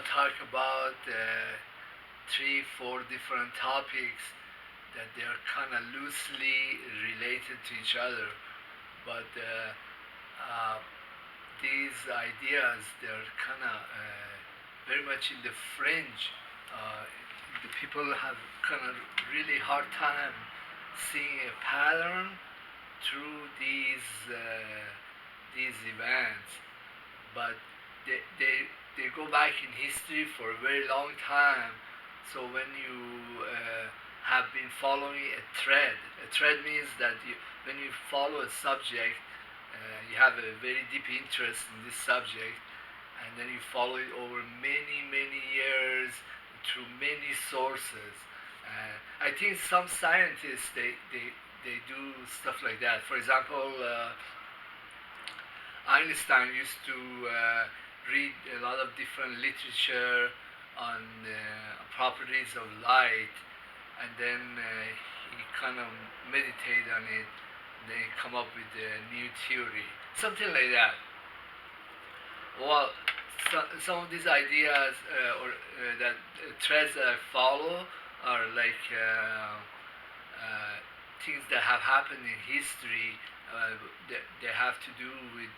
talk about three, four different topics that they are kind of loosely related to each other, but uh, these ideas they're kind of very much in the fringe. Uh, the people have kind of really hard time seeing a pattern through these events, but they go back in history for a very long time. So when you have been following a thread means that when you follow a subject, you have a very deep interest in this subject, and then you follow it over many, many years through many sources. I think some scientists they do stuff like that. For example, Einstein used to read a lot of different literature on properties of light, and then he kind of meditate on it, and then come up with a new theory, something like that. Well, some of these ideas or that threads that I follow are like things that have happened in history. They have to do with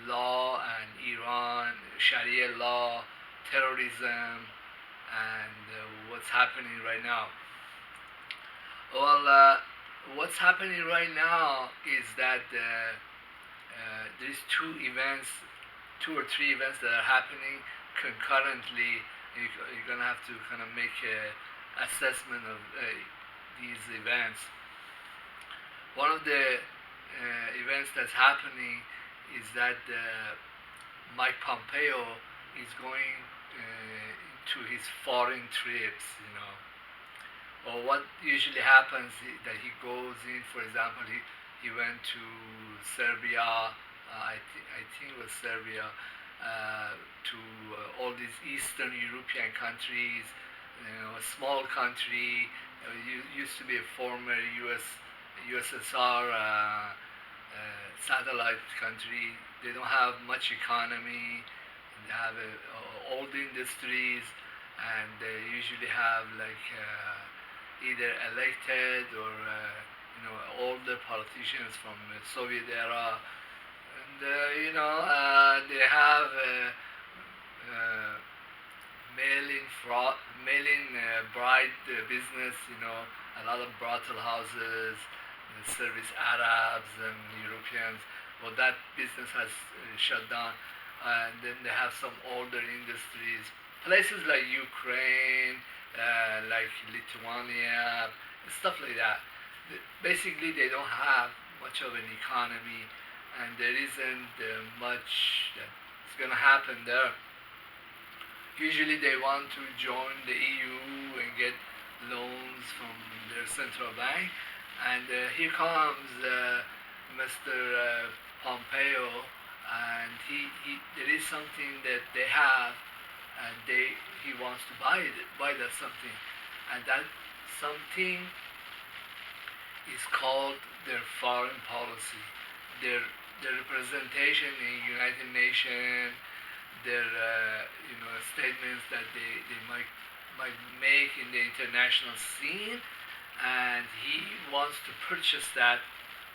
law and Iran, Sharia law, terrorism, and what's happening right now. Well, what's happening right now is that there's two or three events that are happening concurrently. You're gonna have to kind of make a assessment of these events. One of the events that's happening is that Mike Pompeo is going to his foreign trips, Or what usually happens that he goes in, for example, he went to Serbia, I think it was Serbia, to all these Eastern European countries, a small country, used to be a former USSR satellite country. They don't have much economy. They have old industries, and they usually have like either elected or older politicians from the Soviet era, and they have mail-in fraud, mail-in bride business. A lot of brothel houses service Arabs and Europeans. Well, that business has shut down, and then they have some older industries. Places like Ukraine, like Lithuania, stuff like that. Basically, they don't have much of an economy, and there isn't much that's going to happen there. Usually, they want to join the EU and get loans from their central bank, and here comes Mr. Pompeo, and there is something that they have, and he wants to buy that something, and that something is called their foreign policy, their representation in United Nations, their statements that they might make in the international scene, and he wants to purchase that.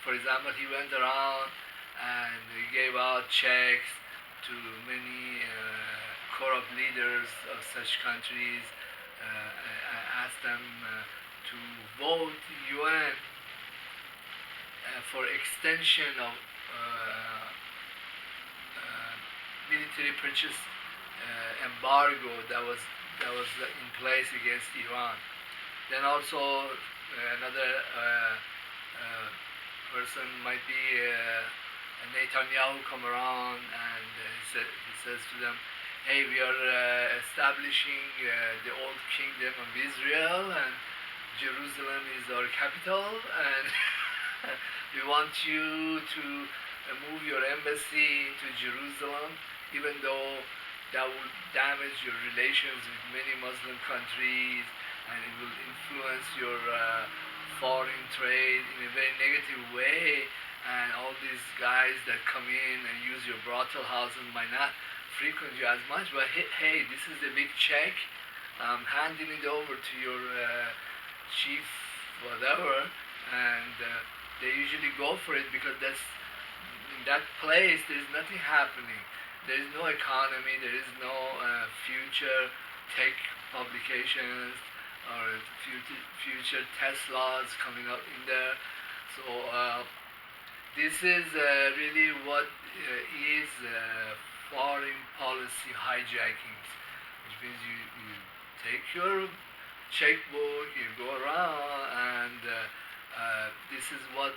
For example, he went around and he gave out checks to many corrupt leaders of such countries, and asked them to vote UN for extension of military purchase embargo that was in place against Iran. Then also another person might be Netanyahu come around, and he says to them, "Hey, we are establishing the old kingdom of Israel, and Jerusalem is our capital, and we want you to move your embassy to Jerusalem, even though that will damage your relations with many Muslim countries, and it will influence your foreign trade in a very negative way, and all these guys that come in and use your brothel houses frequent you as much, but hey, this is the big check. I'm handing it over to your chief, whatever, and they usually go for it because that's in that place. There's nothing happening. There is no economy. There is no future tech publications or future Teslas coming up in there. So this is really what is foreign policy hijackings, which means you take your checkbook, you go around, and this is what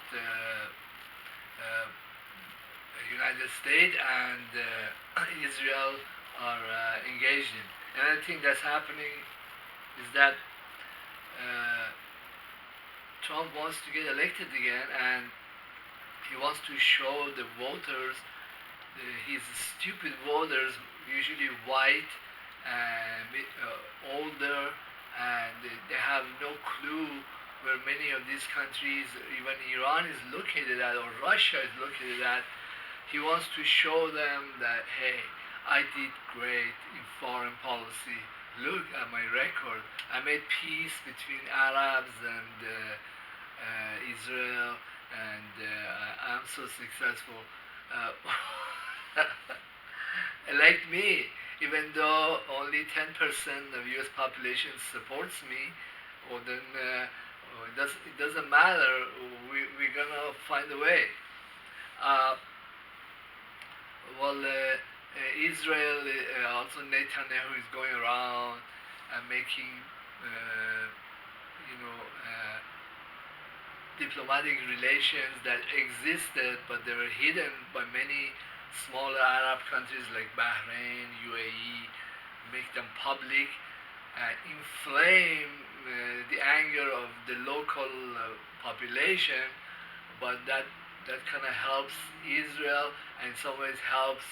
United States and Israel are engaged in. Another thing that's happening is that uh, Trump wants to get elected again, and he wants to show the voters, his stupid voters, usually white and older, and they have no clue where many of these countries, even Iran is located at, or Russia is located at. He wants to show them that, hey, I did great in foreign policy. Look at my record. I made peace between Arabs and Israel, and I'm so successful. Uh, elect me, even though only 10% of U.S. population supports me, or then it doesn't matter. We're gonna find a way. Uh, Israel, also Netanyahu is going around and making, uh, you know, diplomatic relations that existed, but they were hidden by many smaller Arab countries like Bahrain, UAE, make them public, inflame the anger of the local population, but that kind of helps Israel, and in some ways helps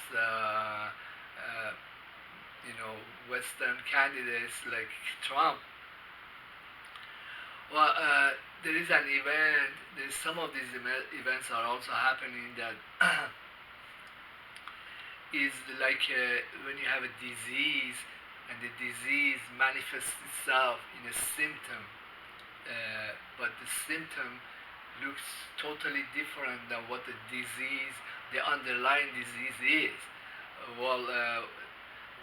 Western candidates like Trump. Well, there is an event. There's some of these events are also happening that is like when you have a disease, and the disease manifests itself in a symptom, but the symptom looks totally different than what the underlying disease is. Well,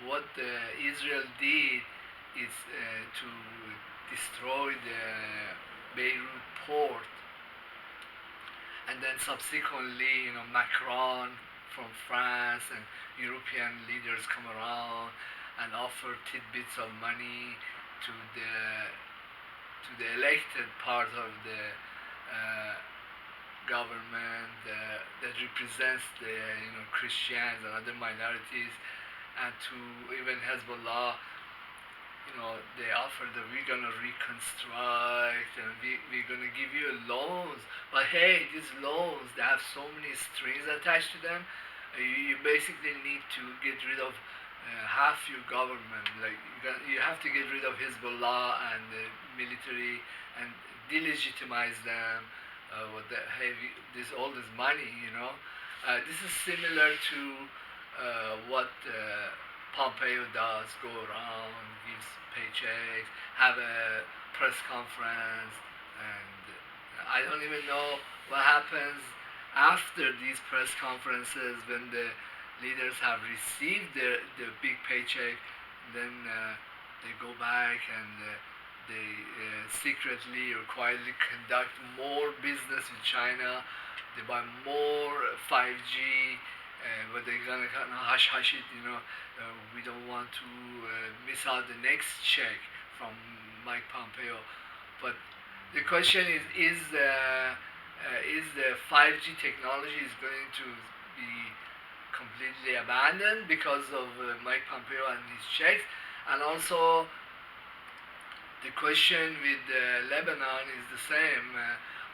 what Israel did is to destroy the Beirut port, and then subsequently, Macron from France and European leaders come around and offer tidbits of money to the elected part of the government that represents the Christians and other minorities, and to even Hezbollah. They offer that we're gonna reconstruct and we're gonna give you loans. But hey, these loans, they have so many strings attached to them. You basically need to get rid of half your government. Like you have to get rid of Hezbollah and the military and delegitimize them. Hey, this all this money. This is similar to what Pompeo does, go around, gives paychecks, have a press conference, and I don't even know what happens after these press conferences when the leaders have received their big paycheck. Then they go back and they secretly or quietly conduct more business with China. They buy more 5G, but they're gonna kind of hush it. We don't want to miss out the next check from Mike Pompeo. But the question is the 5G technology is going to be completely abandoned because of Mike Pompeo and his checks? And also, the question with Lebanon is the same.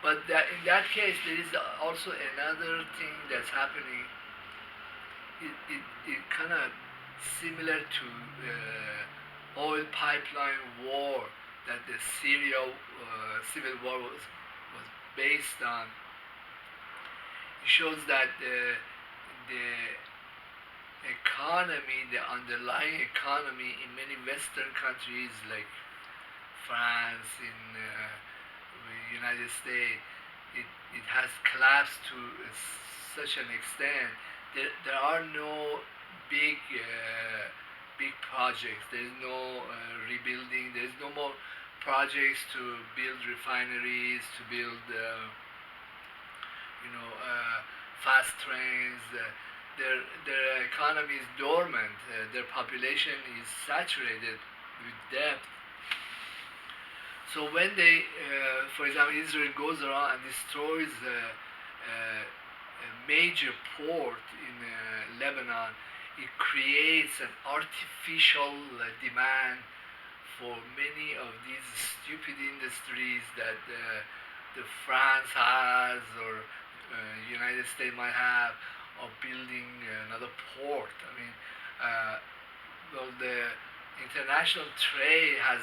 But in that case, there is also another thing that's happening. It kind of similar to oil pipeline war that the Syria civil war was based on. It shows that the economy, the underlying economy in many Western countries like France, in the United States, it has collapsed to such an extent. There are no big projects. There is no rebuilding. There is no more projects to build refineries, to build fast trains. Their economy is dormant. Their population is saturated with debt. So when they, for example, Israel goes around and destroys a major port in Lebanon, it creates an artificial demand for many of these stupid industries that the France has or United States might have of building another port. I mean, well, the international trade has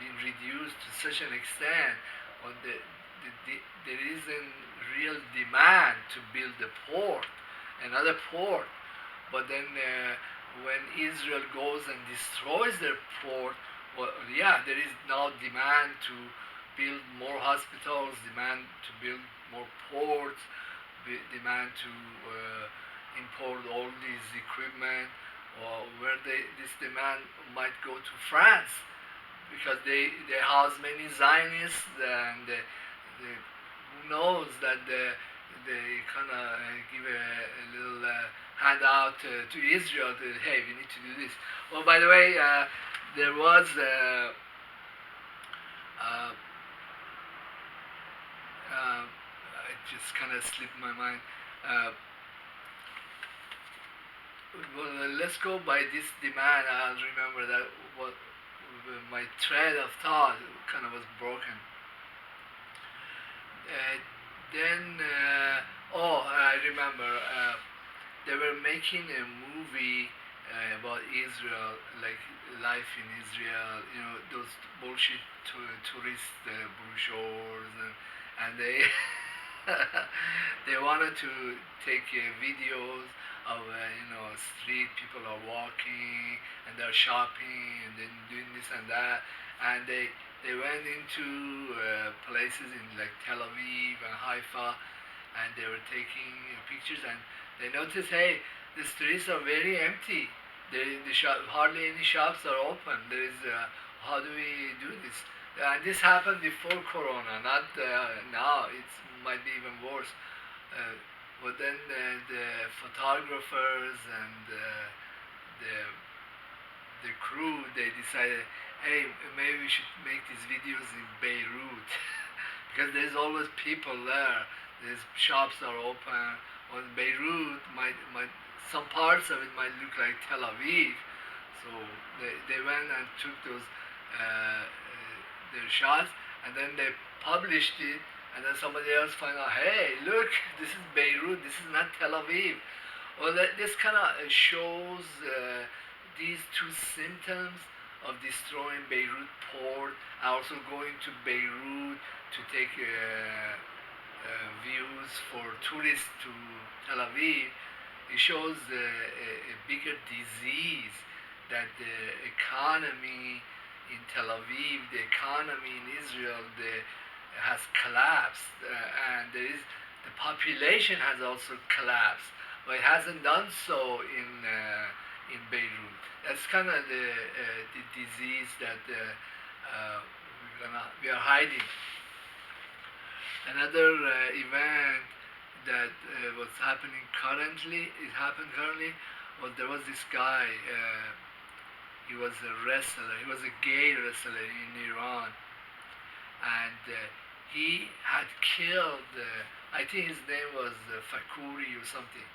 been reduced to such an extent, or there isn't real demand to build a port, another port. But then when Israel goes and destroys their port, well, yeah, there is now demand to build more hospitals, demand to build more ports, demand to import all these equipment, or where this demand might go to France because they house many Zionists, and who knows that they kind of give a little handout to Israel that, hey, we need to do this. Well, by the way, there was it just kind of slipped my mind. Uh, well, let's go by this demand. I'll remember that what my thread of thought kind of was broken. Uh, then, I remember they were making a movie about Israel, like life in Israel. You know, those bullshit tourist brochures, and they they wanted to take videos of street people are walking and they're shopping and then doing this and that, and they went into places in like Tel Aviv and Haifa, and they were taking pictures, and they noticed, hey, the streets are very empty. Hardly any shops are open. There is how do we do this? And this happened before Corona, not now. It might be even worse. Uh, but then the photographers and the the crew, they decided, hey, maybe we should make these videos in Beirut because there's always people there. There's shops are open. Well, Beirut might some parts of it might look like Tel Aviv. So they went and took those their shots, and then they published it, and then somebody else found out, hey, look, this is Beirut, this is not Tel Aviv. Well, this kind of shows these two symptoms of destroying Beirut port, and also going to Beirut to take views for tourists to Tel Aviv. It shows a bigger disease that the economy in Tel Aviv, the economy in Israel, has collapsed, and the population has also collapsed, but it hasn't done so in Beirut. That's kind of the disease that we are hiding. Another event that was happening currently, well, there was this guy, he was a wrestler, he was a gay wrestler in Iran, and he had killed, I think his name was Fakuri or something.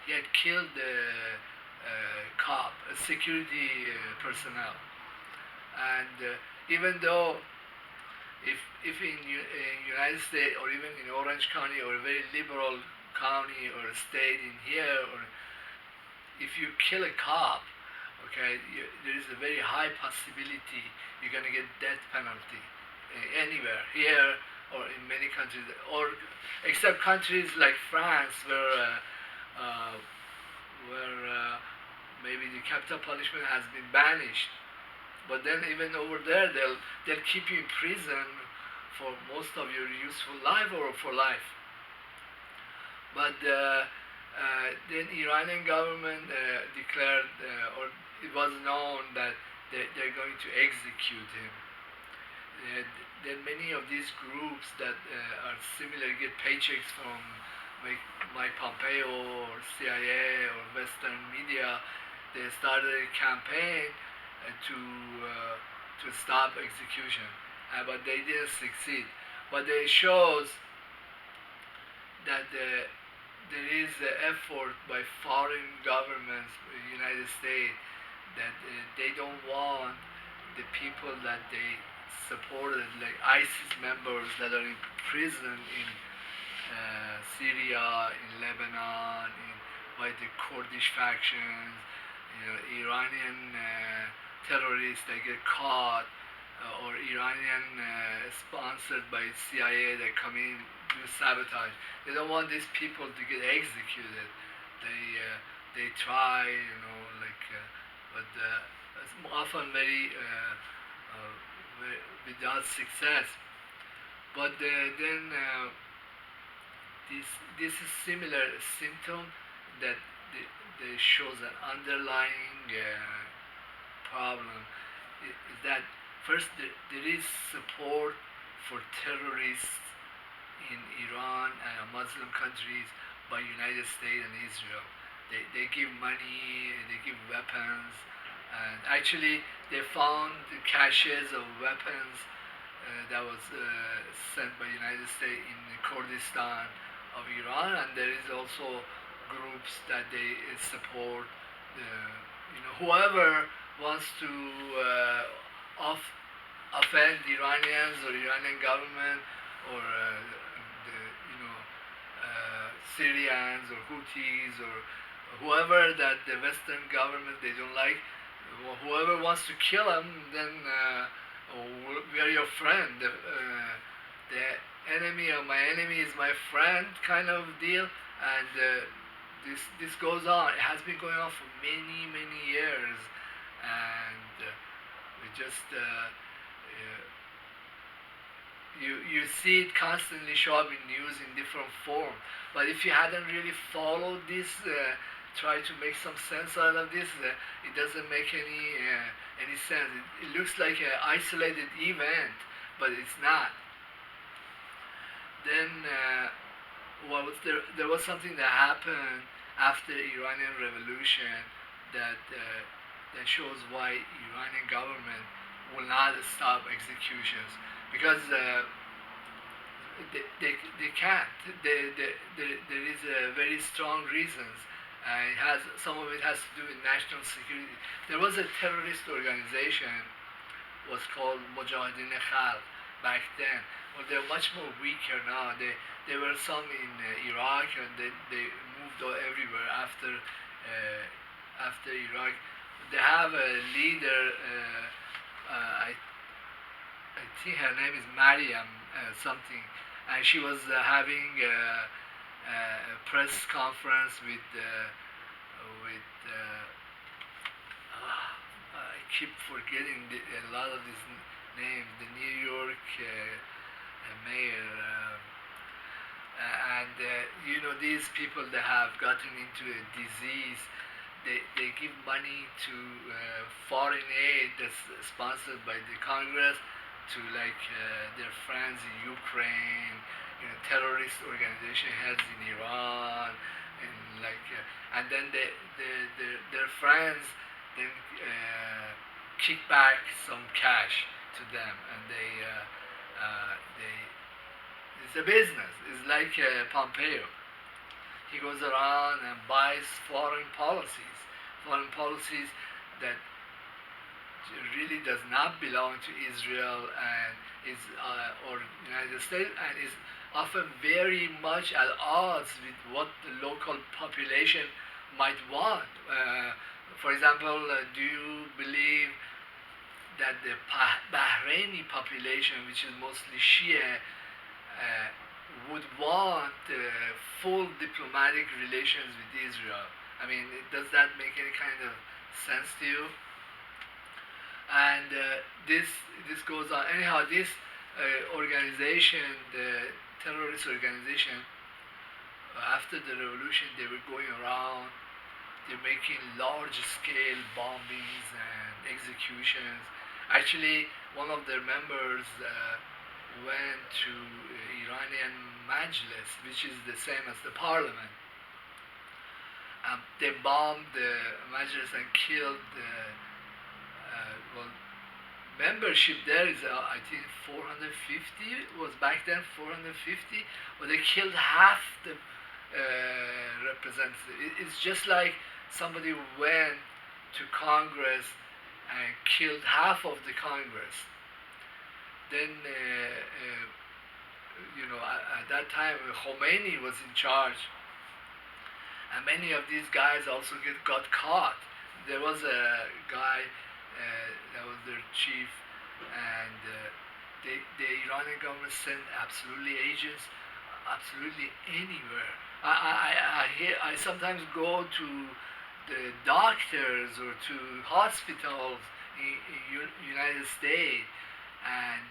He had killed a cop, a security personnel, and even though if in United States or even in Orange County or a very liberal county or a state in here, or if you kill a cop, okay, there is a very high possibility you're going to get death penalty anywhere, here or in many countries, or except countries like France where where maybe the capital punishment has been banished. But then even over there, they'll keep you in prison for most of your useful life or for life. But then Iranian government declared, or it was known that they're going to execute him. Then many of these groups that are similar get paychecks from Mike Pompeo or CIA or Western media. They started a campaign to stop execution, but they didn't succeed. But it shows that there is an effort by foreign governments, the United States, that they don't want the people that they supported, like ISIS members that are in prison in Syria, in Lebanon, by the Kurdish factions, Iranian terrorists that get caught, or Iranian sponsored by CIA that come in do sabotage. They don't want these people to get executed. They try, but it's often without success. But then this is similar symptom that shows an underlying problem. Is that first there is support for terrorists in Iran and Muslim countries by United States and Israel. They give money, they give weapons, and actually they found the caches of weapons that was sent by United States in Kurdistan of Iran, and there is also groups that they support. Whoever wants to offend Iranians or Iranian government or Syrians or Houthis or whoever that the Western government they don't like, whoever wants to kill them, then we are your friend. The enemy of my enemy is my friend kind of deal, and this goes on. It has been going on for many years, and we just you see it constantly show up in news in different form. But if you hadn't really followed this, try to make some sense out of this, it doesn't make any sense. It looks like an isolated event, but it's not. Then there was something that happened after Iranian Revolution that shows why Iranian government will not stop executions, because they can't. There is very strong reasons. Some of it has to do with national security. There was a terrorist organization was called Mujahideen Khalq back then. Well, they're much more weaker now. There were some in Iraq, and they moved everywhere after Iraq. They have a leader. I think her name is Mariam something, and she was having a press conference with I keep forgetting a lot of these names. The New York mayor, and these people that have gotten into a disease, they give money to foreign aid that's sponsored by the Congress to their friends in Ukraine, terrorist organization heads in Iran, and then their friends then kick back some cash to them, and they it's a business. It's like Pompeo. He goes around and buys foreign policies that really does not belong to Israel and is or United States, and is often very much at odds with what the local population might want. For example, do you believe that the Bahraini population, which is mostly Shia, would want full diplomatic relations with Israel? I mean, does that make any kind of sense to you? And this goes on. Anyhow, this organization, the terrorist organization, after the revolution, they were going around. They're making large-scale bombings and executions. Actually, one of their members went to Iranian Majlis, which is the same as the parliament. They bombed the Majlis and killed well, membership there is I think 450 was back then 450, but they killed half the representatives. It's just like somebody went to Congress and killed half of the Congress. Then at that time Khomeini was in charge, and many of these guys also got caught. There was a guy that was their chief, and the Iranian government sent absolutely agents absolutely anywhere. I sometimes go to the doctors or to hospitals in United States, and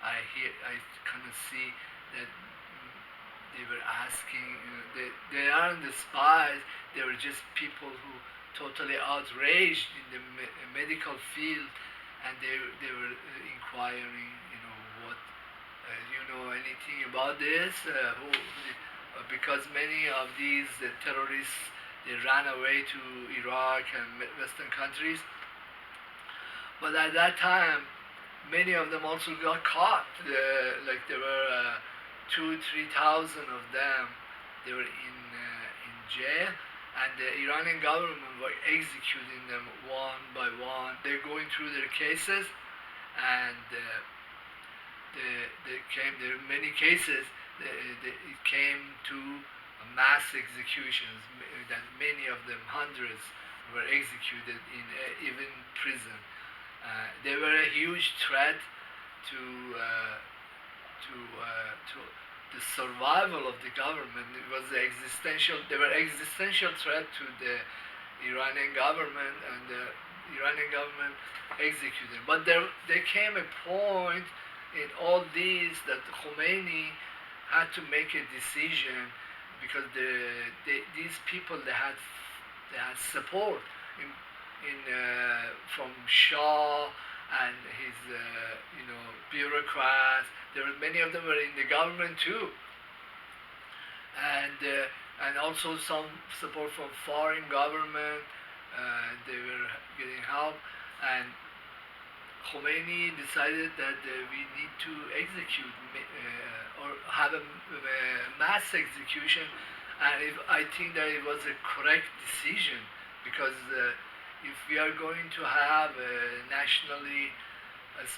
I kind of see that they were asking, they aren't the spies, they were just people who totally outraged in the medical field, and they were inquiring, what, you know anything about this? Because many of these terrorists, they ran away to Iraq and Western countries, but at that time, many of them also got caught. Like there were 2,000-3,000 of them. They were in jail, and the Iranian government were executing them one by one. They're going through their cases, and there are many cases. It came to mass executions. That many of them, hundreds, were executed in even prison. They were a huge threat to the survival of the government. It was existential. They were existential threat to the Iranian government, and the Iranian government executed. But there came a point in all these that Khomeini had to make a decision, because these people, they had support from Shah and his bureaucrats. There were many of them were in the government too, and also some support from foreign government. They were getting help, and Khomeini decided that we need to execute or have a mass execution, and I think that it was a correct decision, because if we are going to have a nationally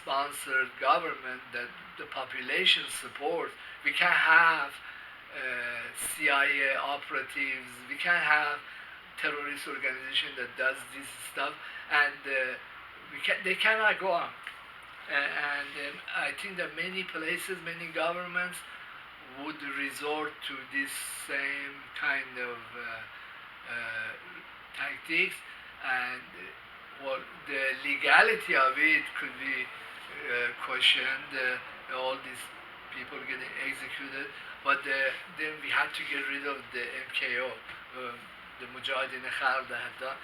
sponsored government that the population supports, we can't have CIA operatives, we can't have terrorist organization that does this stuff, and they cannot go on. And I think that many places, many governments would resort to this same kind of tactics, and well, the legality of it could be questioned. All these people getting executed, but then we had to get rid of the MKO, the Mujahideen Khalq that had done.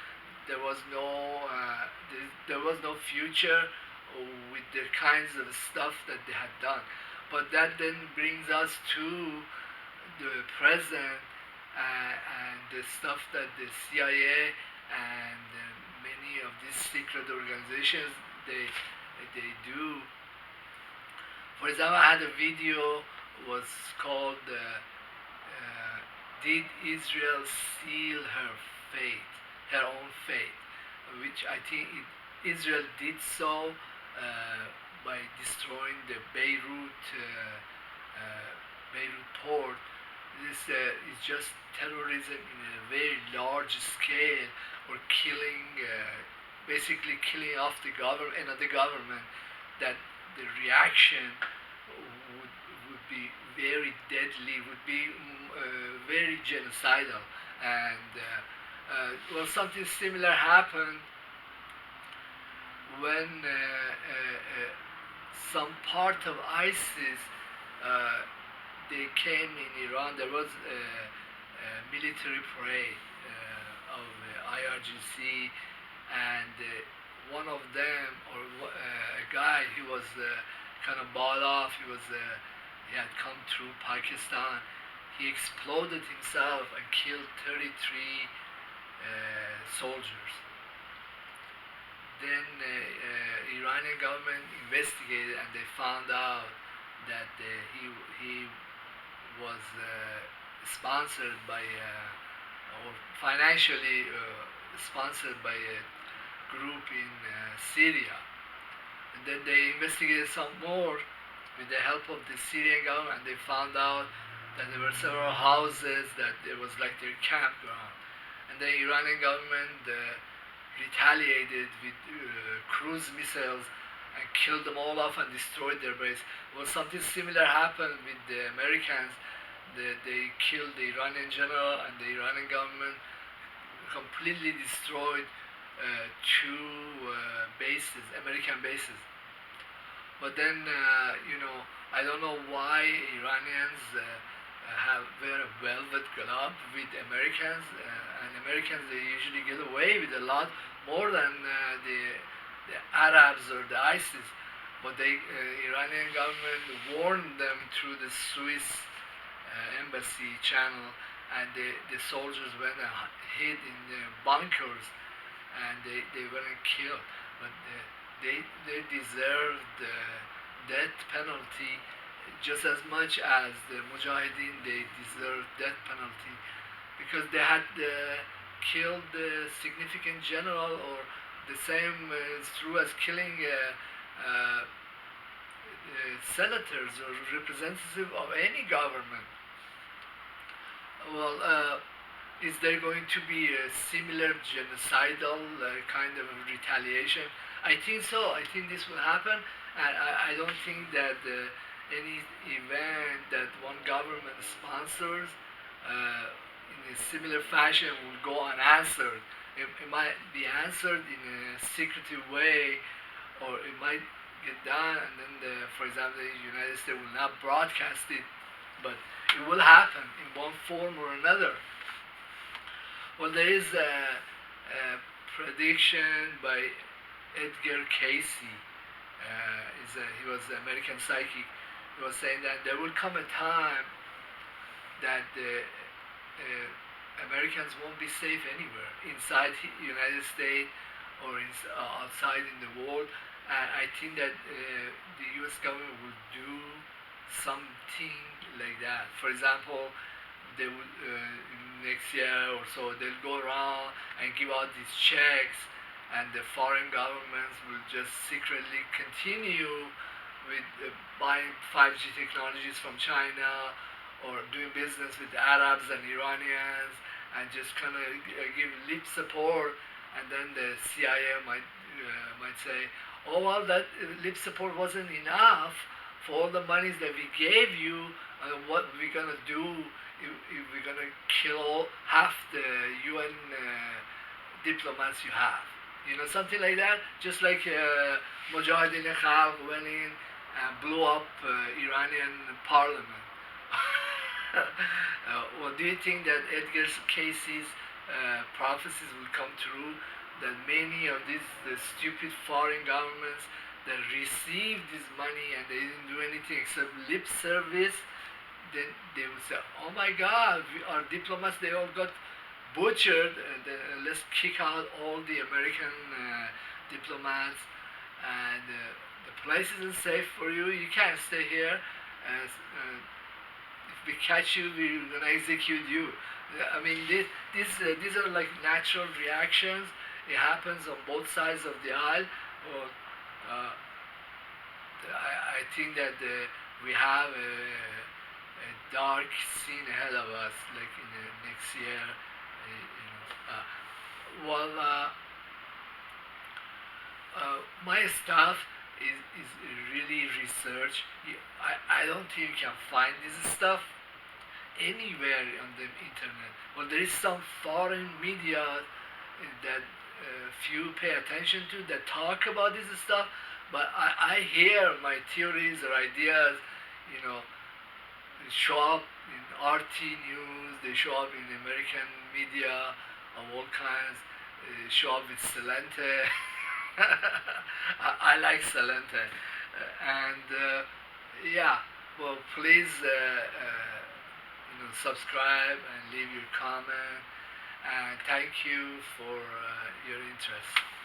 There was no future with the kinds of stuff that they had done. But that then brings us to the present, and the stuff that the CIA and many of these secret organizations they do. For example, I had a video was called "Did Israel Seal Her Fate, Her Own Fate?" which I think Israel did so by destroying the Beirut port. This is just terrorism in a very large scale, or killing, basically killing off the government, another government. That the reaction would be very deadly, would be very genocidal, and Well, something similar happened when some part of ISIS uh, they came in Iran. There was a military parade of IRGC, and one of them, or a guy, he was kind of bought off. He had come through Pakistan. He exploded himself and killed 33 soldiers. Then Iranian government investigated and they found out that he was sponsored by or financially sponsored by a group in Syria. And then they investigated some more with the help of the Syrian government. They found out that there were several houses that it was like their campground. And the Iranian government retaliated with cruise missiles and killed them all off and destroyed their base. Well, something similar happened with the Americans. They killed the Iranian general, and the Iranian government completely destroyed two bases, American bases. But then, I don't know why Iranians have wear a velvet glove with Americans, and Americans they usually get away with a lot more than the Arabs or the ISIS. But the Iranian government warned them through the Swiss embassy channel, and the soldiers went and hid in the bunkers, and they weren't killed. But they deserved the death penalty just as much as the Mujahideen. They deserved death penalty because they had killed the significant general, or the same is true as killing senators or representative of any government. Well, is there going to be a similar genocidal kind of retaliation? I think so. I think this will happen, and I don't think that any event that one government sponsors in a similar fashion will go unanswered. It might be answered in a secretive way, or it might get done, and then, for example, the United States will not broadcast it, but it will happen in one form or another. Well, there is a prediction by Edgar Casey. He was an American psychic. He was saying that there will come a time that Americans won't be safe anywhere inside the United States or outside in the world. And I think that the U.S. government will do something like that. For example, they would next year or so they'll go around and give out these checks, and the foreign governments will just secretly continue with buying 5G technologies from China, or doing business with Arabs and Iranians, and just kind of give lip support. And then the CIA might say, "Oh well, that lip support wasn't enough for all the monies that we gave you. What we're gonna do? If we're gonna kill half the UN diplomats you have." Something like that. Just like Mujahideen Khalq went in and blew up Iranian parliament. Well, do you think that Edgar Casey's prophecies will come true? That many of these stupid foreign governments that received this money and they didn't do anything except lip service, then they would say, "Oh my God, our diplomats they all got butchered. Let's kick out all the American diplomats, and the place isn't safe for you. You can't stay here. If we catch you, we're gonna execute you." I mean, these are like natural reactions. It happens on both sides of the aisle. Or, I think that we have a dark scene ahead of us, like in the next year. Well, my stuff is really research. I don't think you can find this stuff anywhere on the internet. Well, there is some foreign media that few pay attention to that talk about this stuff, but I hear my theories or ideas, you know, show up in RT news, they show up in American media of all kinds, show up with Salente. I like Salente. And yeah, well, please subscribe and leave your comment. And thank you for your interest.